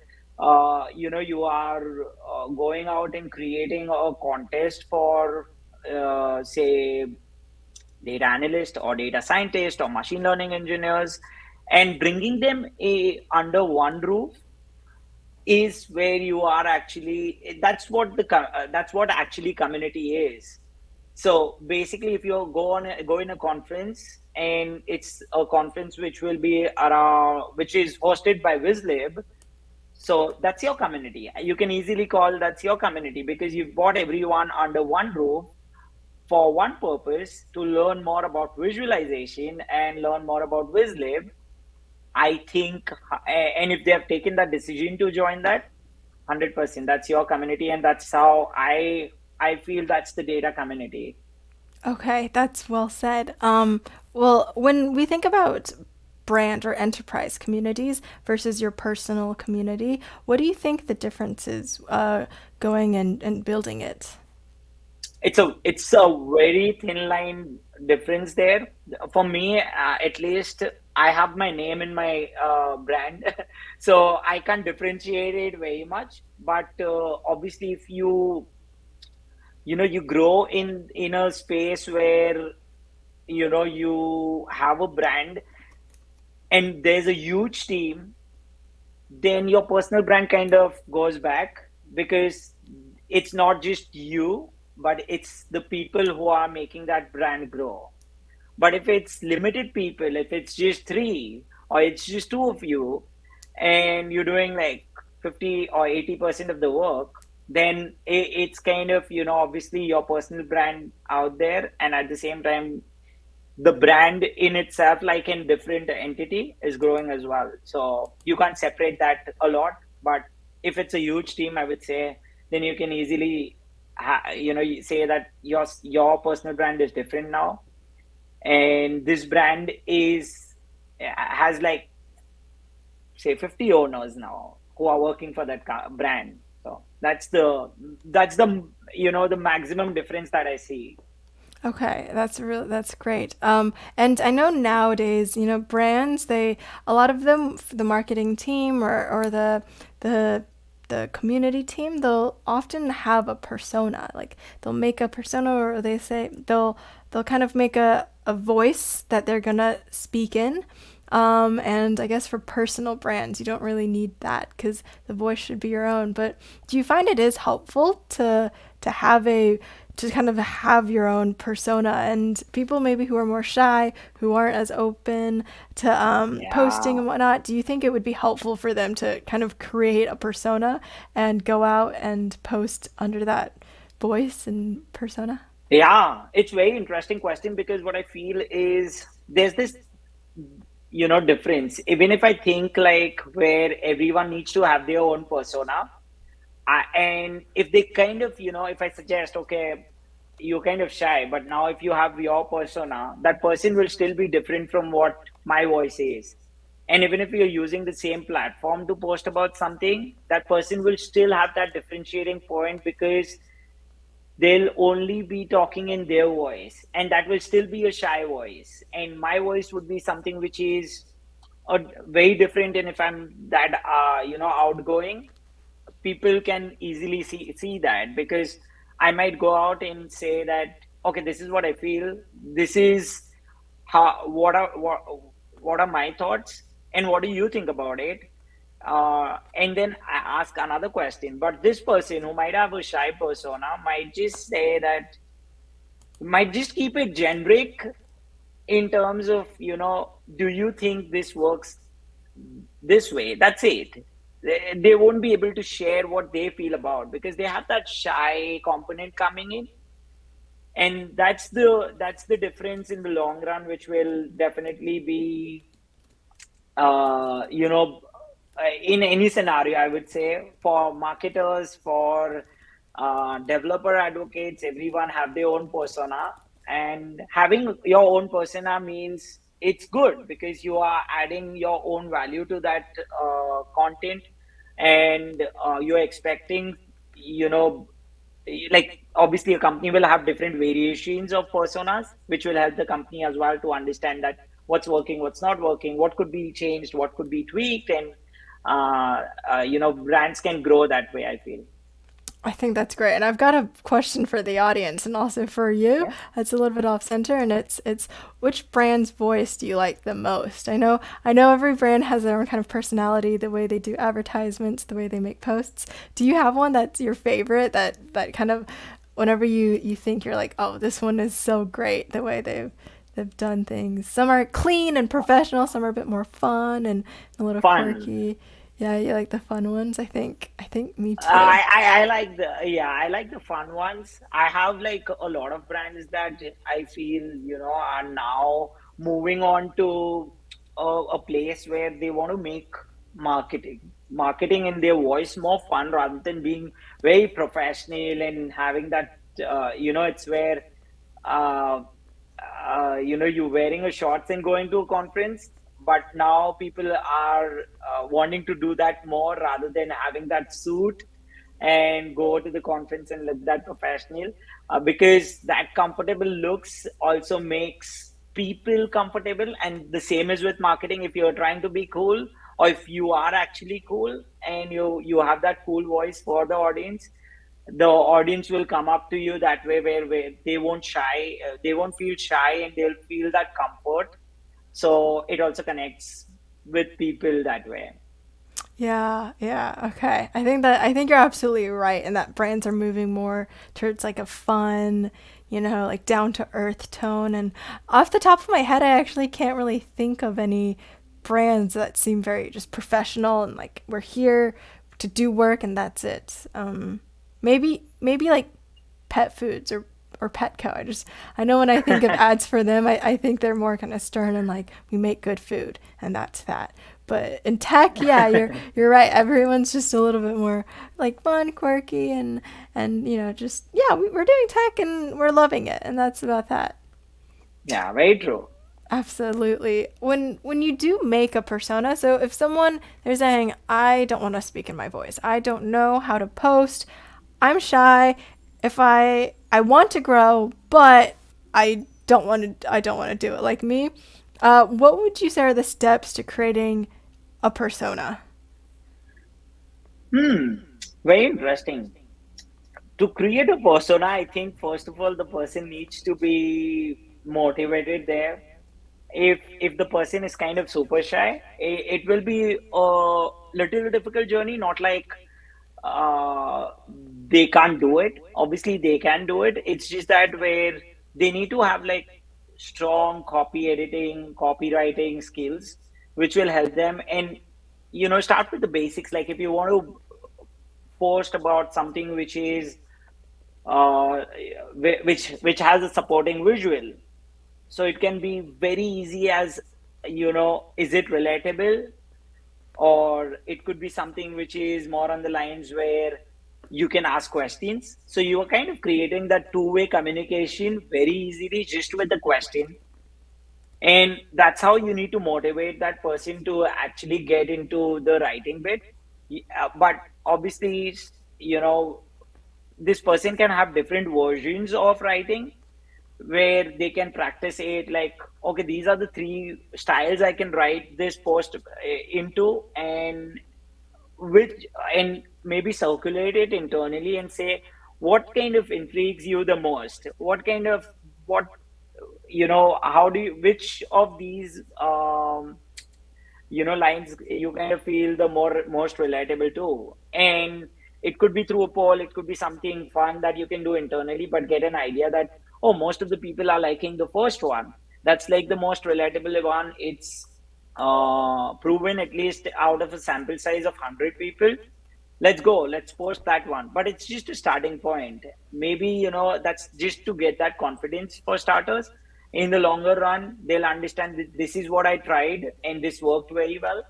[SPEAKER 2] you are going out and creating a contest for say data analyst or data scientist or machine learning engineers, and bringing them under one roof is where you are actually, that's what actually community is. So basically, if you go in a conference, and it's a conference which will be around, which is hosted by Vizlib, so that's your community. You can easily call that's your community because you've brought everyone under one roof for one purpose, to learn more about visualization and learn more about Vizlib. I think, and if they have taken that decision to join that, 100%, that's your community, and that's how I feel that's the data community.
[SPEAKER 1] Okay, that's well said. Well, when we think about brand or enterprise communities versus your personal community, what do you think the difference is going and building it?
[SPEAKER 2] It's a very thin line difference there. For me, at least, I have my name in my brand, so I can't differentiate it very much. But obviously, if you grow in a space where you have a brand and there's a huge team, then your personal brand kind of goes back, because it's not just you, but it's the people who are making that brand grow. But if it's limited people, if it's just three or it's just two of you, and you're doing like 50 or 80% of the work, then it's kind of, obviously your personal brand out there. And at the same time, the brand in itself, like in different entity, is growing as well. So you can't separate that a lot. But if it's a huge team, I would say, then you can easily, say that your personal brand is different now, and this brand is has like, say, 50 owners now who are working for that brand. So that's the the maximum difference that I see.
[SPEAKER 1] Okay, that's great. And I know nowadays, brands, a lot of them, the marketing team or the the community team, they'll often have a persona. Like they'll make a persona, or they'll kind of make a voice that they're gonna speak in. And I guess for personal brands, you don't really need that because the voice should be your own. But do you find it is helpful to have to kind of have your own persona, and people maybe who are more shy, who aren't as open to posting
[SPEAKER 2] Yeah.
[SPEAKER 1] and whatnot, do you think it would be helpful for them to kind of create a persona and go out and post under that voice and persona?
[SPEAKER 2] Yeah, it's very interesting question because what I feel is there's this, difference. Even if I think like where everyone needs to have their own persona, and if they kind of, if I suggest, okay, you're kind of shy, but now if you have your persona, that person will still be different from what my voice is. And even if you're using the same platform to post about something, that person will still have that differentiating point because they'll only be talking in their voice, and that will still be a shy voice. And my voice would be something which is very different. And if I'm that, outgoing, people can easily see that because I might go out and say that, okay, this is what I feel. This is how what are my thoughts, and what do you think about it? And then I ask another question. But this person who might have a shy persona might just say that, might just keep it generic in terms of, do you think this works this way? That's it. They won't be able to share what they feel about because they have that shy component coming in, and that's the difference in the long run, which will definitely be, uh, you know, in any scenario, I would say for marketers, for developer advocates, everyone have their own persona. And having your own persona means it's good because you are adding your own value to that content, and you're expecting, you know, like obviously a company will have different variations of personas, which will help the company as well to understand that what's working, what's not working, what could be changed, what could be tweaked. And brands can grow that way, I feel.
[SPEAKER 1] I think that's great. And I've got a question for the audience and also for you.
[SPEAKER 2] Yeah.
[SPEAKER 1] It's a little bit off center, and it's which brand's voice do you like the most? I know every brand has their own kind of personality, the way they do advertisements, the way they make posts. Do you have one that's your favorite that kind of whenever you think you're like, "Oh, this one is so great the way they've done things." Some are clean and professional, some are a bit more fun and a little
[SPEAKER 2] Fun.
[SPEAKER 1] quirky. Yeah, you like the fun ones. I think me too.
[SPEAKER 2] I like I like the fun ones. I have like a lot of brands that I feel, are now moving on to a place where they want to make marketing in their voice more fun rather than being very professional and having that, it's where, uh, you're wearing a shorts and going to a conference. But now people are wanting to do that more rather than having that suit and go to the conference and look that professional, because that comfortable looks also makes people comfortable. And the same is with marketing. If you're trying to be cool, or if you are actually cool and you have that cool voice for the audience will come up to you that way, where they won't feel shy, and they'll feel that comfort. So it also connects with people that way.
[SPEAKER 1] Yeah, yeah, okay. I think you're absolutely right in that brands are moving more towards like a fun, like down to earth tone. And off the top of my head, I actually can't really think of any brands that seem very just professional and like we're here to do work and that's it. Maybe like pet foods or Petco. I know when I think of ads for them, I think they're more kind of stern and like we make good food and that's that. But in tech, yeah, you're right. Everyone's just a little bit more like fun, quirky, and just yeah, we're doing tech and we're loving it, and that's about that.
[SPEAKER 2] Yeah, very true.
[SPEAKER 1] Absolutely. When you do make a persona, so if someone they're saying, I don't want to speak in my voice. I don't know how to post. I'm shy. If I want to grow, but I don't want to do it like me. What would you say are the steps to creating a persona?
[SPEAKER 2] Hmm, very interesting. To create a persona, I think first of all the person needs to be motivated there. If the person is kind of super shy, it will be a little difficult journey. Not like uh, they can't do it. Obviously, they can do it. It's just that where they need to have like strong copy editing, copywriting skills, which will help them. And start with the basics. Like if you want to post about something which is uh, which has a supporting visual, so it can be very easy as is it relatable, or it could be something which is more on the lines where you can ask questions. So you are kind of creating that two-way communication very easily just with the question. And that's how you need to motivate that person to actually get into the writing bit. But obviously, this person can have different versions of writing where they can practice it, like, okay, these are the three styles I can write this post into, which and maybe circulate it internally and say what kind of intrigues you the most, what how do you, which of these lines you kind of feel the most relatable to. And it could be through a poll, it could be something fun that you can do internally, but get an idea that, oh, most of the people are liking the first one, that's like the most relatable one. It's proven, at least out of a sample size of 100 people. Let's go, let's post that one. But it's just a starting point. Maybe that's just to get that confidence for starters. In the longer run, they'll understand that this is what I tried and this worked very well.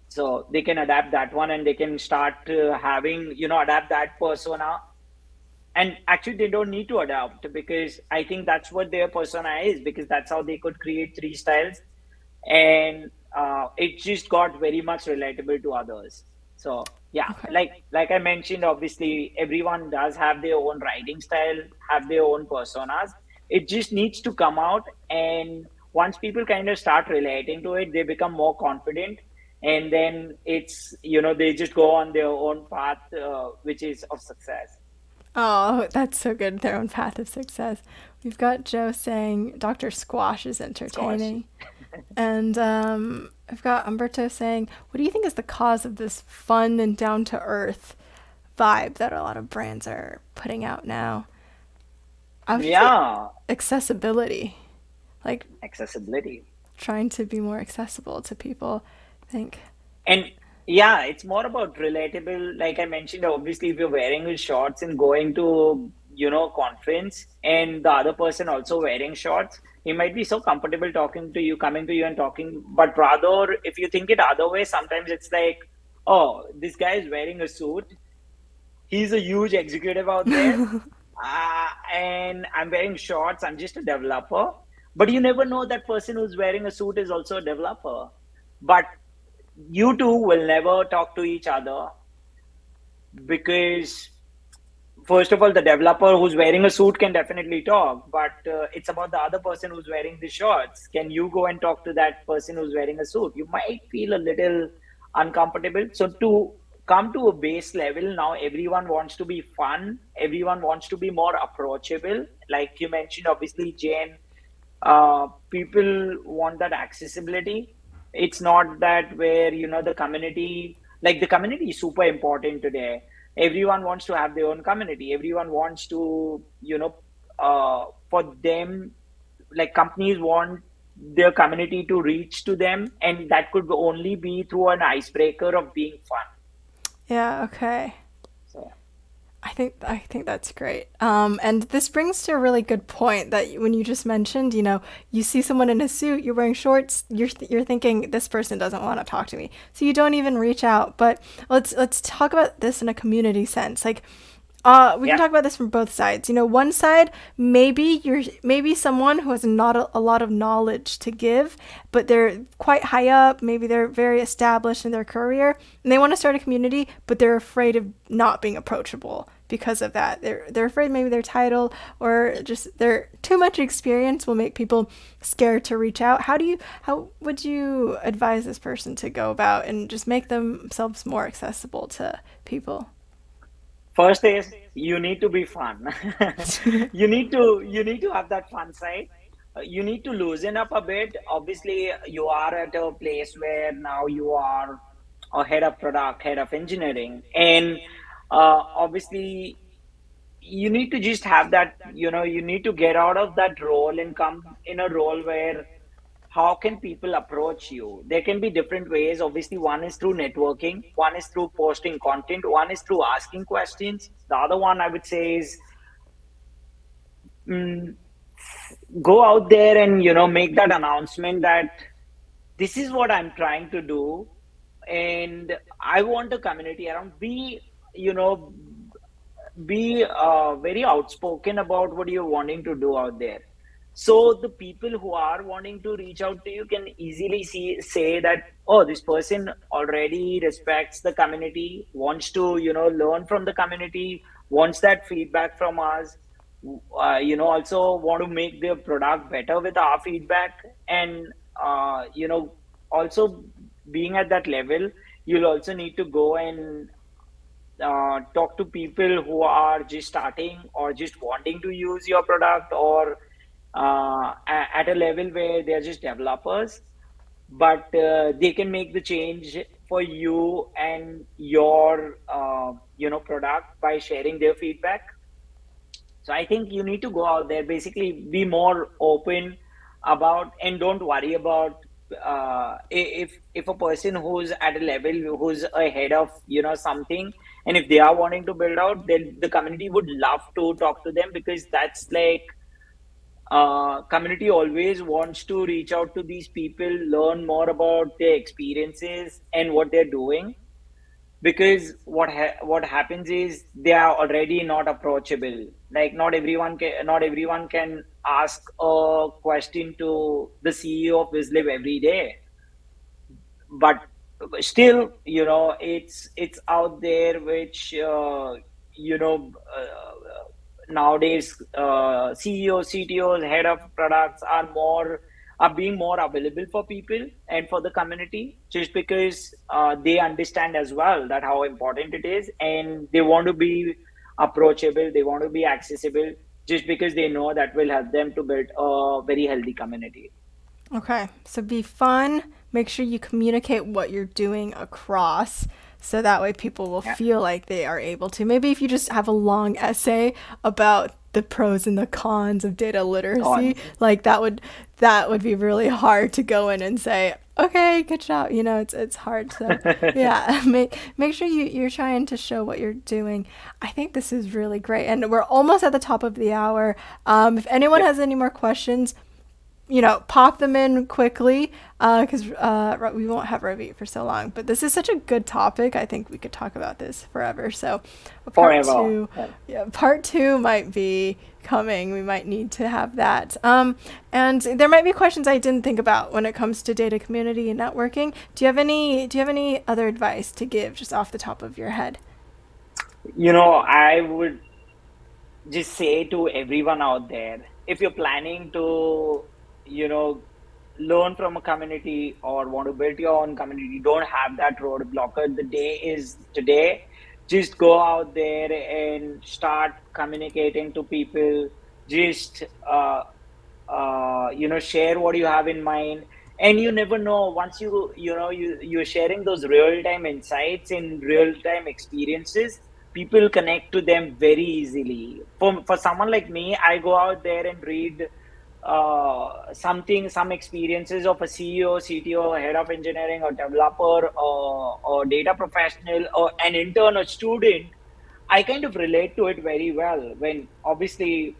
[SPEAKER 2] So they can adapt that one, and they can start having adapt that persona. And actually they don't need to adapt, because I think that's what their persona is, because that's how they could create three styles. And it just got very much relatable to others. So yeah,
[SPEAKER 1] Okay.
[SPEAKER 2] like I mentioned, obviously everyone does have their own writing style, have their own personas. It just needs to come out, and once people kind of start relating to it, they become more confident. And then it's they just go on their own path, which is of success.
[SPEAKER 1] Oh, that's so good. Their own path of success. We've got Joe saying Dr. Squash is
[SPEAKER 2] Squash.
[SPEAKER 1] entertaining. And I've got Umberto saying, what do you think is the cause of this fun and down to earth vibe that a lot of brands are putting out now? I would say
[SPEAKER 2] Yeah,
[SPEAKER 1] accessibility. Like
[SPEAKER 2] accessibility.
[SPEAKER 1] trying to be more accessible to people. I think.
[SPEAKER 2] And yeah, it's more about relatable. Like I mentioned, obviously, if you're wearing his shorts and going to, conference, and the other person also wearing shorts, he might be so comfortable talking to you, coming to you and talking. But rather, if you think it other way, sometimes it's like, oh, this guy is wearing a suit. He's a huge executive out there. And I'm wearing shorts. I'm just a developer. But you never know, that person who's wearing a suit is also a developer. But you two will never talk to each other, because first of all, the developer who's wearing a suit can definitely talk, but it's about the other person who's wearing the shorts. Can you go and talk to that person who's wearing a suit? You might feel a little uncomfortable. So to come to a base level, now everyone wants to be fun, everyone wants to be more approachable. Like you mentioned, obviously, Jane, people want that accessibility. It's not that where the community, like the community is super important today. Everyone wants to have their own community. Everyone wants to for them, like companies want their community to reach to them, and that could only be through an icebreaker of being fun.
[SPEAKER 1] Yeah. Okay.
[SPEAKER 2] So
[SPEAKER 1] I think that's great. And this brings to a really good point that when you just mentioned, you see someone in a suit, you're wearing shorts, you're thinking this person doesn't want to talk to me, so you don't even reach out. But let's talk about this in a community sense. Like, we can
[SPEAKER 2] yeah.
[SPEAKER 1] talk about this from both sides. One side, maybe someone who has not a lot of knowledge to give, but they're quite high up. Maybe they're very established in their career, and they want to start a community, but they're afraid of not being approachable because of that. They're afraid maybe their title or just their too much experience will make people scared to reach out. How would you advise this person to go about and just make themselves more accessible to people?
[SPEAKER 2] First is you need to be fun. You need to have that fun side. You need to loosen up a bit. Obviously, you are at a place where now you are a head of product, head of engineering, and Obviously you need to just have that, you need to get out of that role and come in a role where how can people approach you? There can be different ways. Obviously, one is through networking, one is through posting content, one is through asking questions. The other one I would say is, mm, go out there and make that announcement that this is what I'm trying to do, and I want a community around. You know be very outspoken about what you're wanting to do out there, so the people who are wanting to reach out to you can easily say that, oh, this person already respects the community, wants to learn from the community, wants that feedback from us, also want to make their product better with our feedback. And also, being at that level, you'll also need to go and talk to people who are just starting or just wanting to use your product, or at a level where they're just developers, but they can make the change for you and your product by sharing their feedback. So I think you need to go out there, basically be more open about, and don't worry about if a person who's at a level, who's ahead of something, and if they are wanting to build out, then the community would love to talk to them, because that's like, community always wants to reach out to these people, learn more about their experiences and what they're doing, because what happens is they are already not approachable. Like, not everyone can ask a question to the CEO of Vizlib every day, but still, it's out there, which you know nowadays, CEOs, CTOs, head of products are being more available for people and for the community, just because they understand as well that how important it is, and they want to be approachable, they want to be accessible, just because they know that will help them to build a very healthy community.
[SPEAKER 1] Okay, so be fun. Make sure you communicate what you're doing across so that way people will
[SPEAKER 2] Yeah.
[SPEAKER 1] feel like they are able to. Maybe if you just have a long essay about the pros and the cons of data literacy,
[SPEAKER 2] Cons.
[SPEAKER 1] like that would be really hard to go in and say, "Okay, good job." It's hard. So, yeah, make sure you're trying to show what you're doing. I think this is really great. And we're almost at the top of the hour. If anyone
[SPEAKER 2] Yep.
[SPEAKER 1] has any more questions, pop them in quickly because we won't have Ravit for so long. But this is such a good topic. I think we could talk about this forever. So, part
[SPEAKER 2] Forever.
[SPEAKER 1] two,
[SPEAKER 2] Yeah.
[SPEAKER 1] yeah, part two might be coming. We might need to have that. And there might be questions I didn't think about when it comes to data community and networking. Do you have any other advice to give just off the top of your head?
[SPEAKER 2] I would just say to everyone out there, if you're planning to you know learn from a community or want to build your own community, don't have that roadblocker. The day is today. Just go out there and start communicating to people. Just share what you have in mind, and you never know, once you're sharing those real time insights and real time experiences, people connect to them very easily. For someone like me, I go out there and read some experiences of a CEO, CTO, head of engineering, or developer, or data professional, or an intern, or student. I kind of relate to it very well. When, obviously,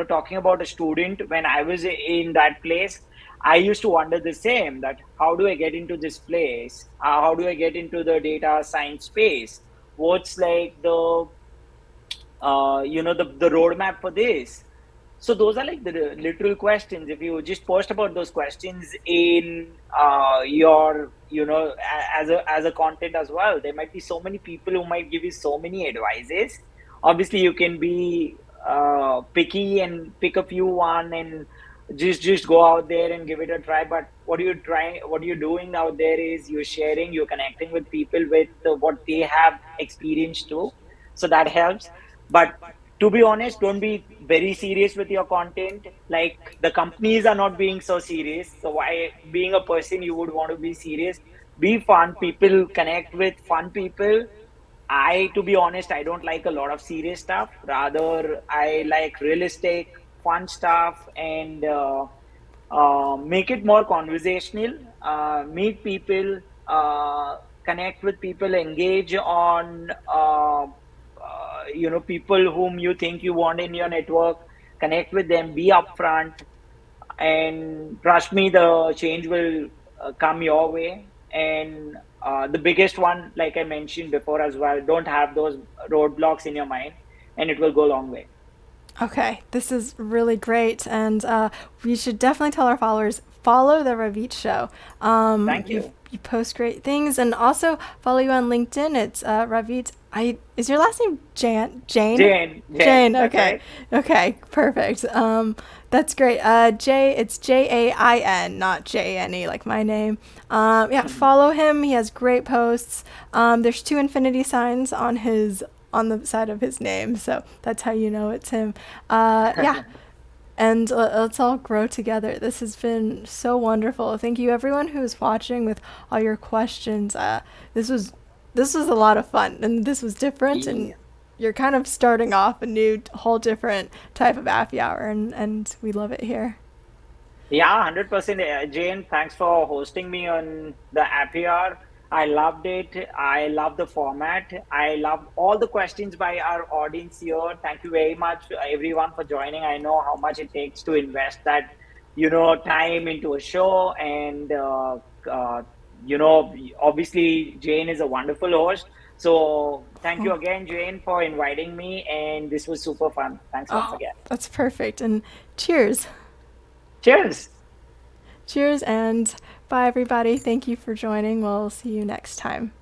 [SPEAKER 2] talking about a student, when I was in that place, I used to wonder the same, that how do I get into this place? How do I get into the data science space? What's like the roadmap for this? So those are like the literal questions. If you just post about those questions in your, as a content as well, there might be so many people who might give you so many advices. Obviously, you can be picky and pick a few one, and just go out there and give it a try. But what you're doing out there is you're sharing, you're connecting with people with what they have experienced too. So that helps. But to be honest, don't be very serious with your content. Like, the companies are not being so serious. So why, being a person, you would want to be serious? Be fun. People connect with fun people. To be honest, I don't like a lot of serious stuff. Rather, I like realistic, fun stuff, and make it more conversational. Meet people, connect with people, engage on, people whom you think you want in your network. Connect with them, be upfront, and trust me, the change will come your way. And the biggest one, like I mentioned before as well, don't have those roadblocks in your mind, and it will go a long way.
[SPEAKER 1] Okay, this is really great, and we should definitely tell our followers follow the Ravit Show.
[SPEAKER 2] Thank you.
[SPEAKER 1] You post great things, and also follow you on LinkedIn. It's Ravit. I is your last name Jan Jane?
[SPEAKER 2] Jane,
[SPEAKER 1] Jane.
[SPEAKER 2] that's
[SPEAKER 1] Okay,
[SPEAKER 2] right.
[SPEAKER 1] okay, perfect. That's great. It's Jain, not Jane, like my name. Yeah, follow him. He has great posts. There's two infinity signs on the side of his name, so that's how you know it's him. Yeah, and let's all grow together. This has been so wonderful. Thank you, everyone who's watching, with all your questions. This was this was a lot of fun, and this was different, and
[SPEAKER 2] Yeah.
[SPEAKER 1] you're kind of starting off a new, whole different type of happy hour, and we love it here.
[SPEAKER 2] Yeah, 100%. Jane, thanks for hosting me on the Appy Hour. I loved it. I love the format. I loved all the questions by our audience here. Thank you very much, everyone, for joining. I know how much it takes to invest that, time into a show. And, obviously, Jane is a wonderful host. So thank you
[SPEAKER 1] Oh,
[SPEAKER 2] again, Jane, for inviting me. And this was super fun. Thanks once
[SPEAKER 1] oh,
[SPEAKER 2] again.
[SPEAKER 1] that's perfect. And cheers.
[SPEAKER 2] Cheers.
[SPEAKER 1] Cheers, and bye, everybody. Thank you for joining. We'll see you next time.